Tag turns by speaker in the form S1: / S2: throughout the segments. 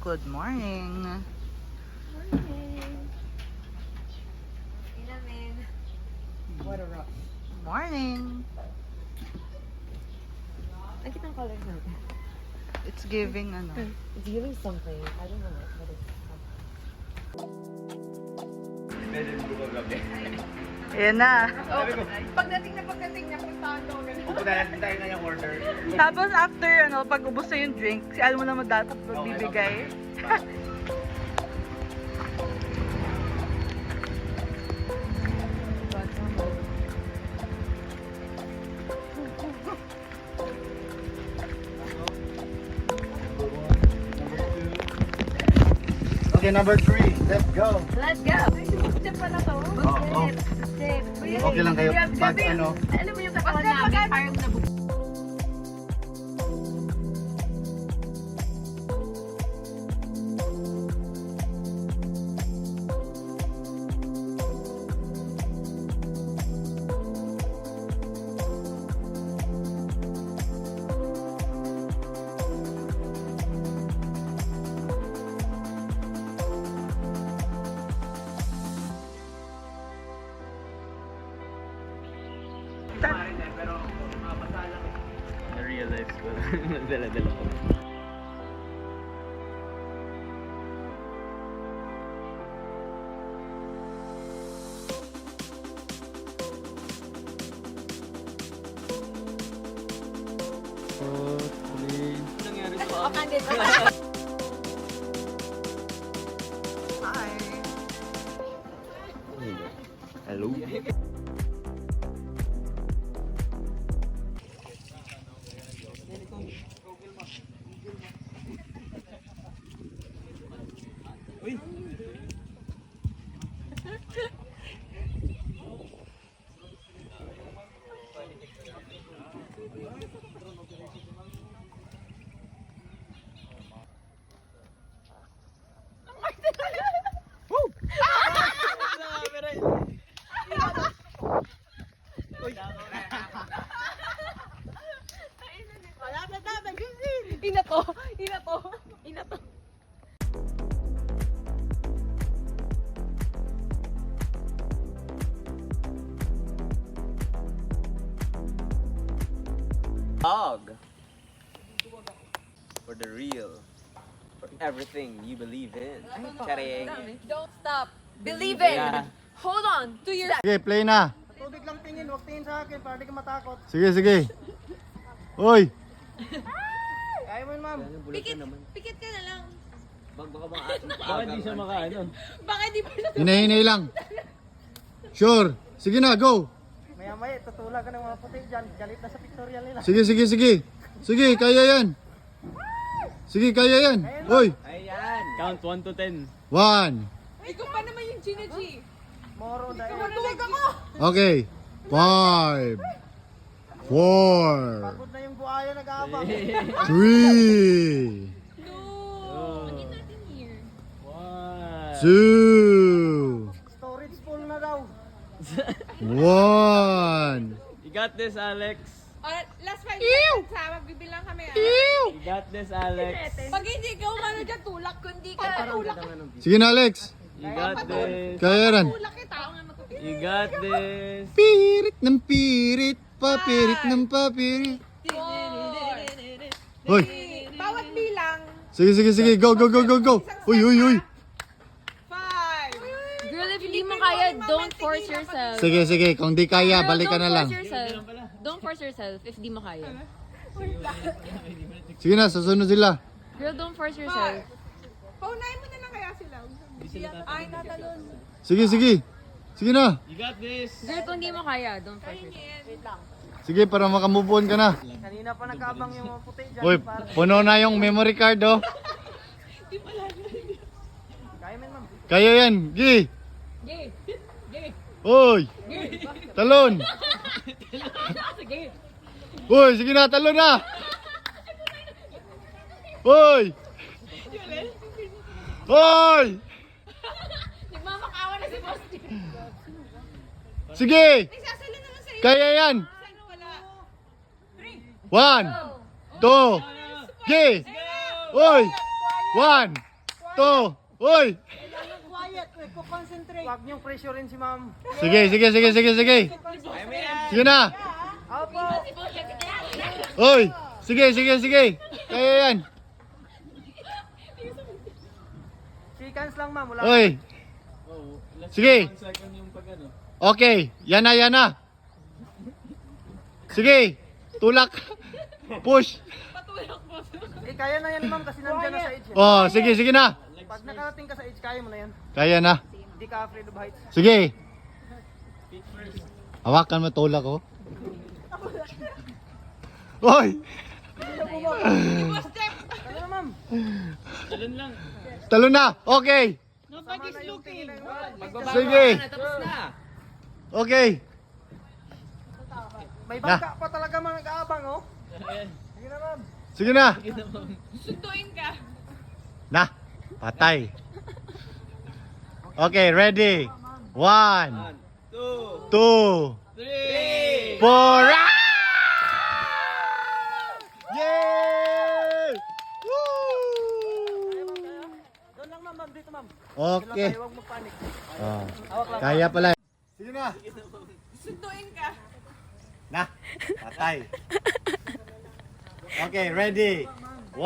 S1: Good morning.
S2: What a rock.
S1: Morning.
S2: Nakita ang colors natin.
S1: It's giving ano.
S2: It's giving something. I don't know what it's.
S1: Ayan na.
S3: Pagdating na puntahan ko.
S4: Pupunta natin tayo na yung order.
S1: Tapos after ano, pag ubos na yung drink, si Al mo naman dapat magbibigay.
S4: Okay, number 3. Let's go.
S3: Let's go! Step pa na to.
S4: Oh.
S3: Step.
S4: Okay lang kayo. Pag ano,
S3: Alam mo yung katawan namin, parang nabuk.
S4: pero mabasa lang. Na-realize ko. Dala-dala ko.
S1: Hi.
S4: Hello.
S3: Ina to.
S4: Dog. For the real. For everything you believe in. Charing.
S3: Don't stop. Believe it.
S4: Yeah.
S3: Hold on to your.
S5: Sige, play na.
S2: Tubig lang tingin, huwag tingin sa akin para di ka matakot.
S5: Sige, sige. Hoy!
S2: Kaya mo yun, ma'am.
S3: Pikit ka na lang.
S4: Bakit di siya makaano?
S3: Baka di pa siya.
S5: Hinay-hinay lang. Sure. Sige na, go.
S2: Maya-maya, tutulak ka ng mga puti dyan. Galit na sa pictorial nila.
S5: Sige, sige, sige. Sige, kaya yan. Sige, kaya yan. Hoy!
S4: Ayan. Count 1 to 10.
S5: 1.
S3: Ikaw pa naman yung Gina G.
S2: Moro dahil.
S3: Matulog ako.
S5: Okay. 5. 4.
S2: Pagod na yung buhaya nag-aabang.
S5: 3.
S3: No. Pagin natin here.
S5: 2.
S2: Storage full na daw.
S5: 1.
S4: You got this, Alex.
S3: Last 5 seconds ha. Magbibilang kami ha.
S4: You got this, Alex.
S3: Pag hindi ka umano dyan, tulak. Kundi ka tulak.
S5: Sige na, Alex.
S4: You got this.
S5: Kaya yan.
S3: Tulak kita. Ako nga magpapit.
S4: You got this.
S5: Pirit ng pirit. Papirit ng papirit. Hoy.
S3: Bawat bilang.
S5: Sige, sige, sige. Go, go, go, go, go. Uy, uy, uy.
S3: 5.
S6: Girl, if hindi mo kaya, don't force yourself.
S5: Sige, sige. Kung di kaya, balik ka na lang.
S6: Don't force yourself if di mo kaya.
S5: Sige na, susunod sila.
S6: Girl, don't force yourself.
S3: Paunahin mo na lang kaya sila. Ay, natalon.
S5: Sige, sige. Sige na.
S4: You got this.
S6: Girl, kung di mo kaya, don't force yourself.
S5: Sige, para makamove on ka na.
S2: Kanina pa nag-aabang yung mga puti dyan.
S5: Uy, puno na yung memory card, oh.
S2: Kaya mo yun, ma'am.
S5: Kaya yan. Gi. Uy. Talon. Uy, sige na, talon na. Uy. Uy.
S3: Nagmamakawa na si Boss.
S5: Sige.
S3: Nagsasalo naman sa iyo.
S5: Kaya yan.
S3: Sana wala.
S5: 1, 2, Gi. Uy. 1, 2. Uy!
S2: Quiet, concentrate. Huwag niyong pressurein si ma'am.
S5: Sige. Sige na.
S2: Opo.
S5: Uy! Sige. Kaya yan.
S2: Seconds lang ma'am, wala.
S5: Uy! Sige. Okay, yan na. Sige, tulak. Push.
S2: Kaya na yan ma'am kasi nandiyan na sa edge.
S5: Oh, sige na.
S2: Pag nakarating ka sa edge, kaya mo na yan.
S5: Kaya na.
S2: Hindi ka afraid of heights.
S5: Sige. Hawakan mo tulak ko. Hoy!
S2: Kaya na ma'am.
S5: Talon na. Okay.
S3: Nobody's looking.
S5: Sige.
S4: Tapos na.
S5: Okay.
S2: May bangka pa talaga mga nag-aabang oh. Sige na ma'am.
S5: Sige na.
S3: Sunduin ka.
S5: Na. Patay. Okay, ready. 1, 2, 3, 4. Yay! Woo!
S2: Doon lang ma'am, dito ma'am.
S5: Okay.
S2: Huwag magpanik.
S5: Oh.
S2: Hawak lang.
S5: Kaya pala. Sige na.
S3: Sunduin ka.
S5: Na. Patay. Okay, ready. 1,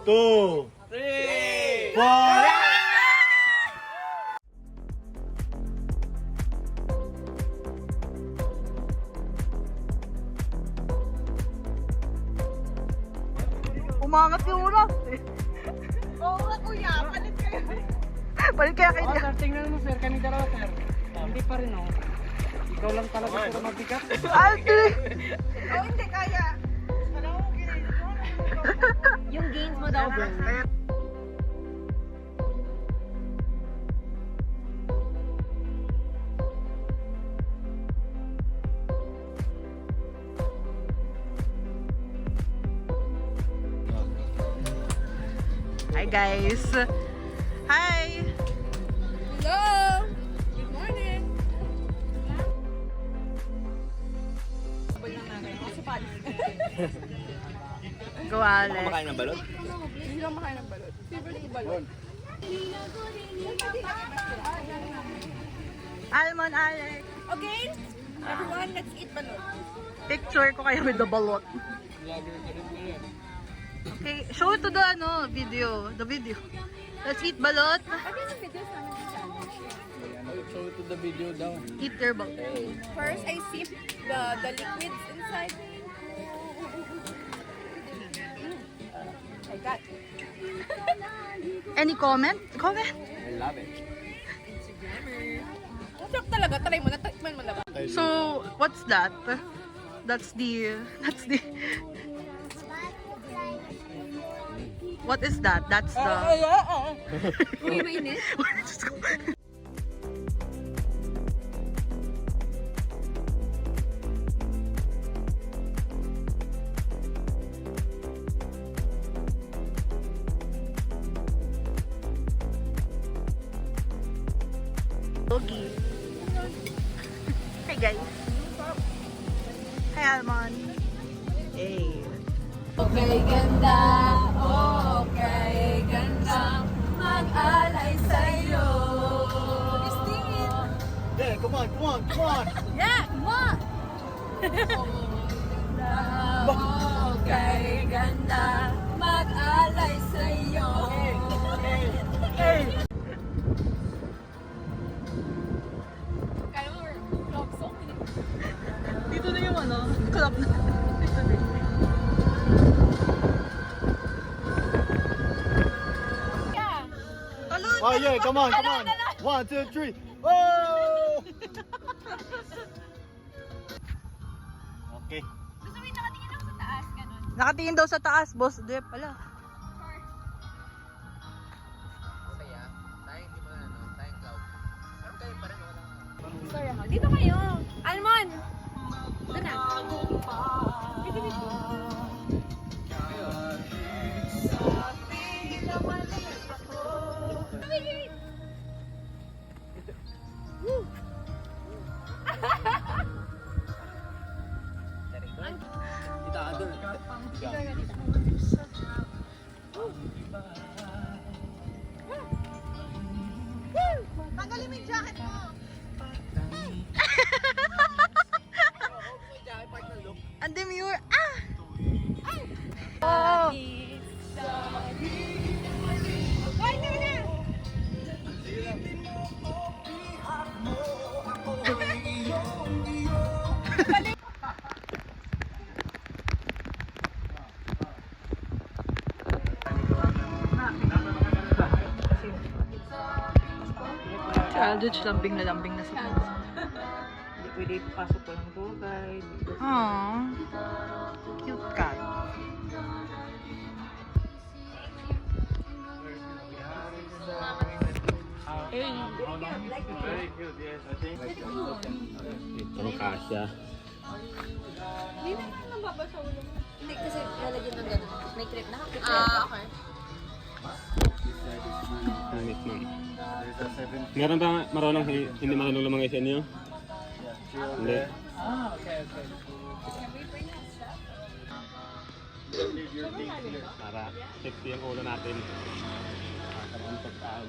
S5: 2, 3, 4.
S1: Umangat yung ulas eh.
S3: Oo nga kuya, palit kayo.
S1: Palit kaya kayo.
S2: Sir, tingnan mo sir, kanina dalawa sir. Hindi pa rin oh. Ikaw lang talaga sir mabigat.
S1: Ate!
S3: Oo, hindi kaya.
S6: Yung gains mo daw, bro.
S1: Hi guys! Hi!
S3: Hello! Good morning!
S1: Go Alex.
S4: Kumakain ng balot?
S3: Hindi lang makain ng balot. Favorite ko balot.
S1: Almond Alex.
S3: Okay? Everyone, let's eat balot.
S1: Picture ko kayo with the balot. Okay, show it to the video. The video. Let's eat balot.
S2: Show it to the video daw.
S1: Eat your balot.
S3: First, I sip the liquids inside. Like that.
S1: Any comment? Comment?
S4: I love it.
S3: Ang sarap talaga. Try mo na. Tikman mo na ba?
S1: So, what's that? That's the What is that? That's the
S6: Uy, mainit.
S1: Doggy. Hey guys. Hi Almond. Hey.
S3: Okay, ganda. Okay, ganda. Mag-alay sa'yo. Christine.
S5: Yeah, come on.
S3: Yeah, come on. Okay, ganda. Mag-alay sa'yo. Kaya mo, vlog song.
S1: Dito na yung club na. Dito din.
S3: Yeah.
S5: Oh yeah, come on. 1, 2, 3. Oh! Okay.
S3: Gusto mo yung nakatingin ako sa taas, ganun.
S1: Nakatingin daw sa taas, boss. Di pala.
S4: Masaya. Tayo hindi mo tayong cloud. Pero kayo pa rin wala.
S3: Sorry ako. Dito kayo. Almond! Doon na. Tanggalin mo yung jacket mo.
S1: Ang demure. Ah! Oh!
S3: Hoy, tara na!
S1: Si Aldrich lambing na sa puso.
S2: Hindi pwede ipasok ko lang tour guide.
S1: Aww. Cute cat.
S4: Ang kasya.
S3: Hindi na nga nababasa ulo mo.
S6: Hindi, kasi lalagyan ng gano'n. May clip na kapit. Okay.
S7: Pangit man. Meron ba marunong hindi marunong lumangay sa inyo? Hindi. Para safety ang ulo natin. Para ang pagkaan.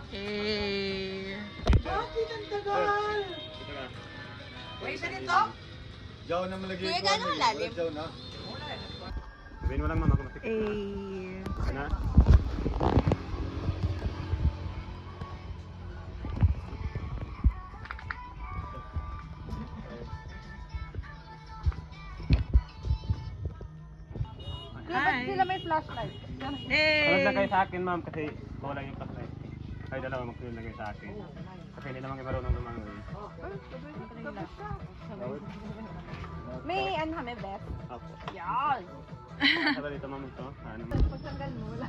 S1: Eh.
S3: Bakit ang tagal? Wait, ganito?
S5: Diyaw na malagay
S3: Kaya gano'ng lalim?
S5: Diyaw na.
S7: Sabihin mo lang mama kung masakit.
S1: Eh.
S7: Na?
S1: Hi.
S3: Sila may flashlight.
S1: Eh.
S7: Lagay sa akin ma'am kasi wala yung flashlight. Ay dalawa maglagay sa akin. Kasi hindi naman marunong lumangay.
S3: May may best.
S7: Opo.
S3: Yan.
S7: Saba dito ma'am ito. Ano?
S3: Pagtanggal mo, wala.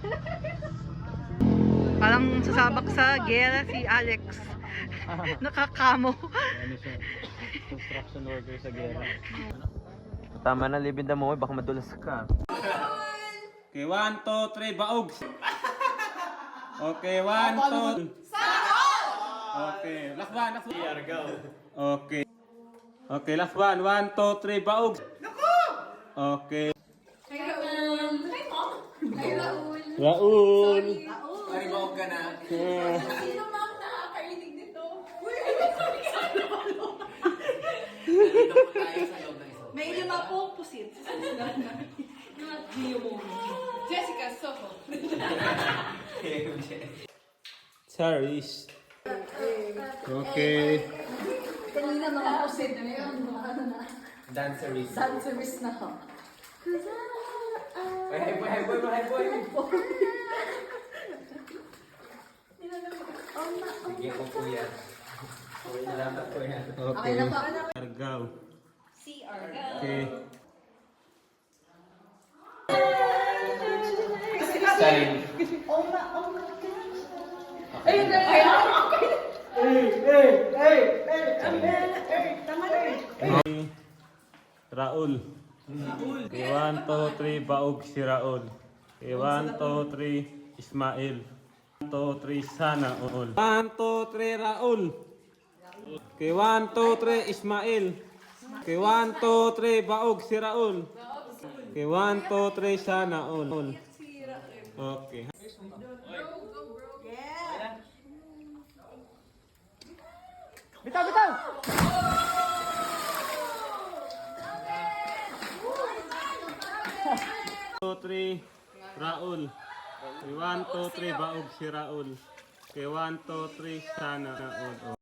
S1: Parang sasabak sa gera si Alex. Nakakamo.
S7: Ano siya? Construction worker sa gera.
S4: Tama na, libin na mo, baka madulas ka.
S7: Okay, 1, 2, 3, baog! Okay, 1, 2... Okay, last one, Siargao. Okay. Okay, last one, 1, 2, 3, baog! Okay. Raul!
S4: Pari baog ka na.
S3: Sino ma'am nakakarinig nito?
S4: Nandito po tayo sa loob ng isang.
S3: May 5 pong pusit. Jessica, Soho.
S7: Charis. Okay.
S6: Kanina mga pusit na yun.
S4: Danceries.
S6: Danceries na ako.
S4: Hey boy. Sige ko po yan. Salamat po yan.
S7: Okay. Siargao.
S6: Siargao.
S7: Okay.
S4: Sarin.
S7: Okay. Raul. Okay, 1, 2, 3, baog si Raul. Okay, 1, 2, 3, Ismail. 1, 2, 3, sana all. 1, 2, 3, Raul. Okay, 1, 2, 3, Ismail. Okay, 1, 2, 3, baog si Raul. Okay, 1, 2, 3, sana all. Okay.
S2: Bitaw, bitaw!
S7: 2, 3, Raul. Okay, 1, 2, 3, baog si Raul. Okay, 1, 2, 3, sana all.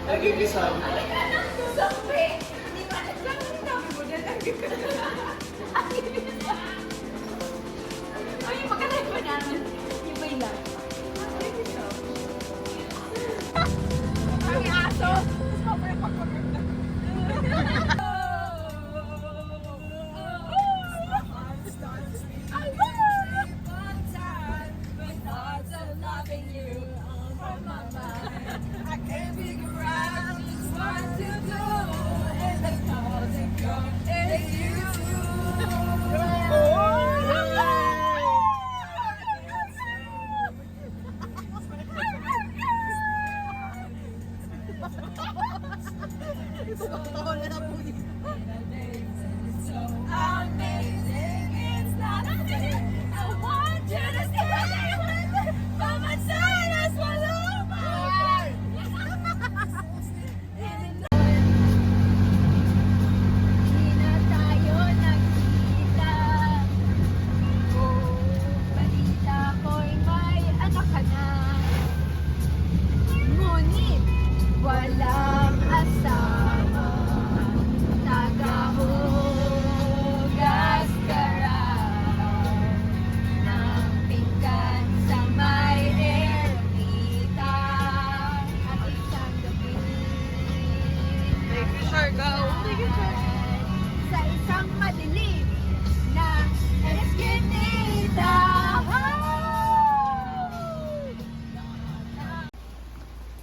S6: Ay, yung pagkatay pa namin. Yung may lang. Ang aso. Walang asawa, tagahugas ka raw ng pinggan sa may ermita at isang gabi.
S1: Thank you, Siargao.
S6: Sa isang madilim na eskinita.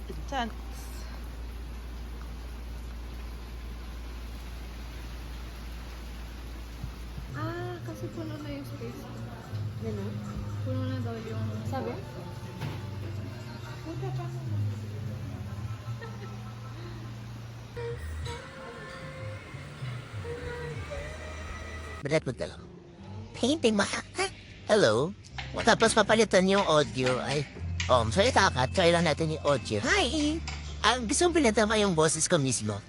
S1: Intense.
S6: Kasi puno na yung space. Gano'n? Puno na daw yung... Sabi? Puta pa.
S8: Balat mo lang. Painting ma... Ha? Hello? Tapos papalitan yung audio ay... salita ka. Try lang natin yung audio. Hi! Gusto mong pinatama yung boses ko mismo.